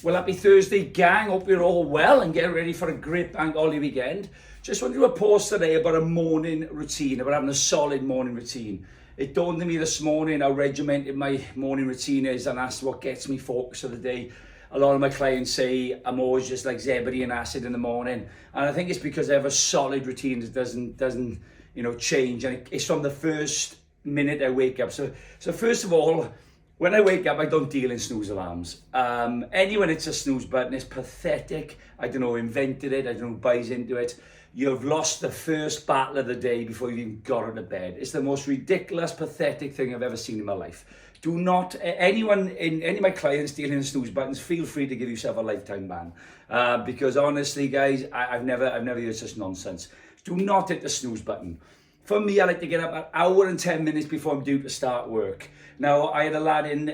Well, happy Thursday, gang. Hope you're all well and getting ready for a great bank holiday weekend. Just wanted to do a post today about a morning routine, about having a solid morning routine. It dawned on me this morning how regimented my morning routine is, and that's what gets me focused for the day. A lot of my clients say I'm always just like zebedee and acid in the morning, and I think it's because I have a solid routine that doesn't change, and it's from the first minute I wake up. So first of all, when I wake up, I don't deal in snooze alarms. Anyone hits a snooze button is pathetic. I don't know who invented it. I don't know who buys into it. You've lost the first battle of the day before you even got out of bed. It's the most ridiculous, pathetic thing I've ever seen in my life. Do not, any of my clients dealing in snooze buttons, feel free to give yourself a lifetime ban. Because honestly, guys, I've never heard such nonsense. Do not hit the snooze button. For me, I like to get up an hour and 10 minutes before I'm due to start work. Now, I had a lad in,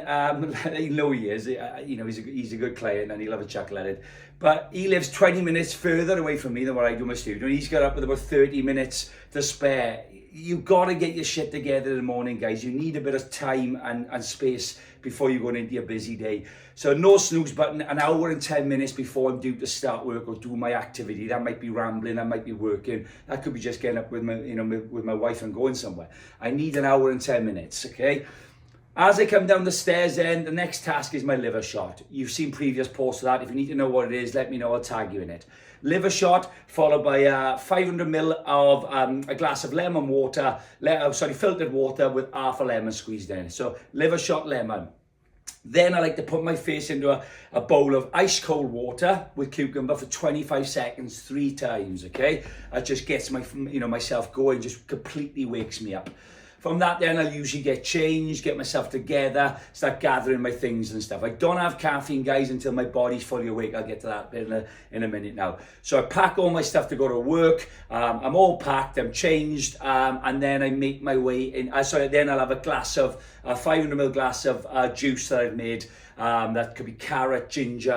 you know he is, he's a good client and he'll have a chuckle at it. But he lives 20 minutes further away from me than what I do in my studio. And he's got up with about 30 minutes to spare. You've got to get your shit together in the morning, guys. You need a bit of time and space before you're going into your busy day. So no snooze button, an hour and 10 minutes before I'm due to start work or do my activity. That might be rambling, that might be working. That could be just getting up with my wife and going somewhere. I need an hour and 10 minutes, okay? As I come down the stairs then, the next task is my liver shot. You've seen previous posts of that. If you need to know what it is, let me know, I'll tag you in it. Liver shot, followed by 500 ml of a glass of lemon water, filtered water with half a lemon squeezed in. So liver shot lemon. Then I like to put my face into a bowl of ice cold water with cucumber for 25 seconds, 3 times, okay? That just gets myself going, just completely wakes me up. From that then I'll usually get changed, get myself together, start gathering my things and stuff. I don't have caffeine, guys, until my body's fully awake. I'll get to that bit in a minute now. So I pack all my stuff to go to work. I'm all packed, I'm changed, and then I make my way in. Then I'll have a 500ml glass of juice that I've made. That could be carrot, ginger,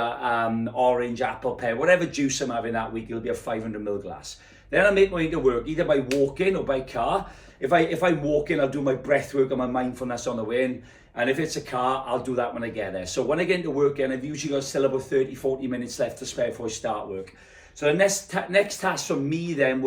orange, apple, pear, whatever juice I'm having that week, it'll be a 500ml glass. Then I make my way into work, either by walking or by car. If I'm walking, I'll do my breath work and my mindfulness on the way in. And if it's a car, I'll do that when I get there. So when I get into work, and I've usually got still about 30, 40 minutes left to spare before I start work. So the next task for me then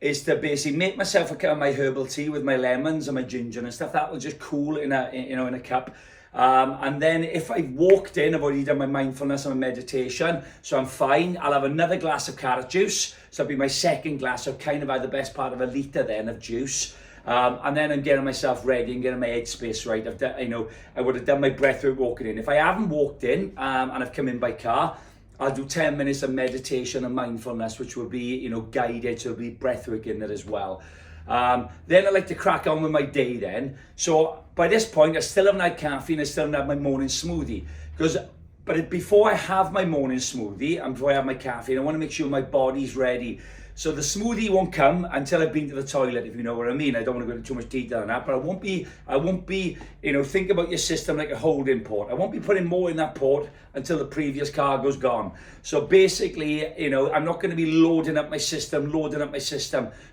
is to basically make myself my herbal tea with my lemons and my ginger and stuff. That will just cool in a cup. And then if I've walked in, I've already done my mindfulness and my meditation, so I'm fine. I'll have another glass of carrot juice, so it'll be my second glass, so kind of had the best part of a litre then of juice. And then I'm getting myself ready and getting my headspace right. I would have done my breathwork walking in. If I haven't walked in and I've come in by car, I'll do 10 minutes of meditation and mindfulness, which will be guided, so it'll be breathwork in there as well. Then I like to crack on with my day then. So by this point, I still haven't had caffeine, I still haven't had my morning smoothie. But before I have my morning smoothie and before I have my caffeine, I want to make sure my body's ready. So the smoothie won't come until I've been to the toilet, if you know what I mean. I don't want to go into too much detail on that, but I won't be, think about your system like a holding port. I won't be putting more in that port until the previous cargo's gone. So basically, I'm not going to be loading up my system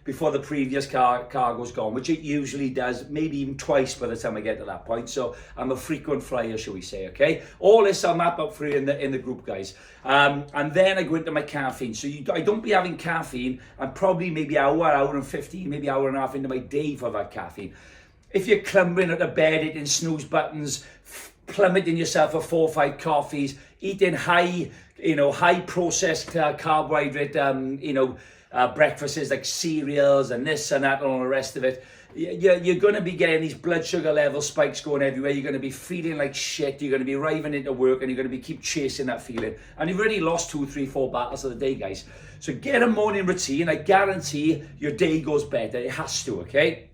before the previous cargo's gone, which it usually does, maybe even twice by the time I get to that point. So I'm a frequent flyer, shall we say, okay? All this I'll map up for you in the group, guys. And then I go into my caffeine. So I don't be having caffeine. I'm probably maybe hour and 15, maybe hour and a half into my day for that caffeine. If you're clumbering out of bed, hitting snooze buttons, plummeting yourself for 4 or 5 coffees, eating high processed carbohydrate, breakfasts like cereals and this and that and all the rest of it, you're going to be getting these blood sugar level spikes going everywhere. You're going to be feeling like shit. You're going to be arriving into work and you're going to keep chasing that feeling. And you've already lost 2, 3, 4 battles of the day, guys. So get a morning routine. I guarantee your day goes better. It has to, okay?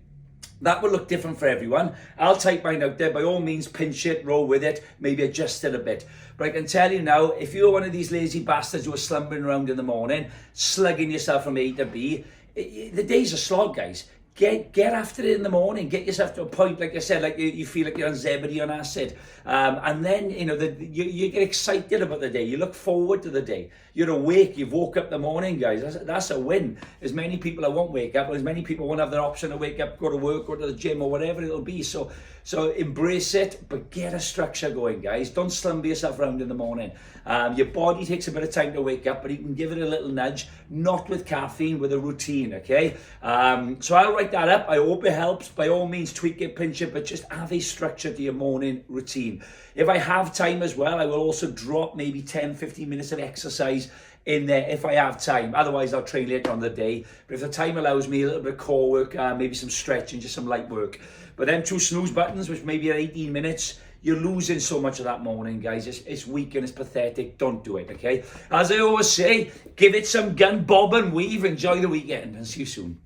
That will look different for everyone. I'll type mine out there. By all means, pinch it, roll with it, maybe adjust it a bit. But I can tell you now, if you're one of these lazy bastards who are slumbering around in the morning, slugging yourself from A to B, the day's a slog, guys. get after it in the morning. Get yourself to a point, like I said, like you feel like you're on Zebedee on acid. And then, you know, you get excited about the day. You look forward to the day. You're awake. You've woke up in the morning, guys. That's a win. As many people that won't wake up, as many people won't have their option to wake up, go to work, go to the gym, or whatever it'll be. So embrace it, but get a structure going, guys. Don't slumber yourself around in the morning. Your body takes a bit of time to wake up, but you can give it a little nudge, not with caffeine, with a routine, okay? So I'll write that up. I hope it helps. By all means, tweak it, pinch it, but just have a structure to your morning routine. If I have time as well, I will also drop maybe 10, 15 minutes of exercise in there if I have time. Otherwise, I'll train later on the day. But if the time allows me, a little bit of core work, maybe some stretching, just some light work. But then 2 snooze buttons, which maybe are 18 minutes, you're losing so much of that morning, guys. It's weak and it's pathetic. Don't do it, okay? As I always say, give it some gun, bob and weave. Enjoy the weekend and see you soon.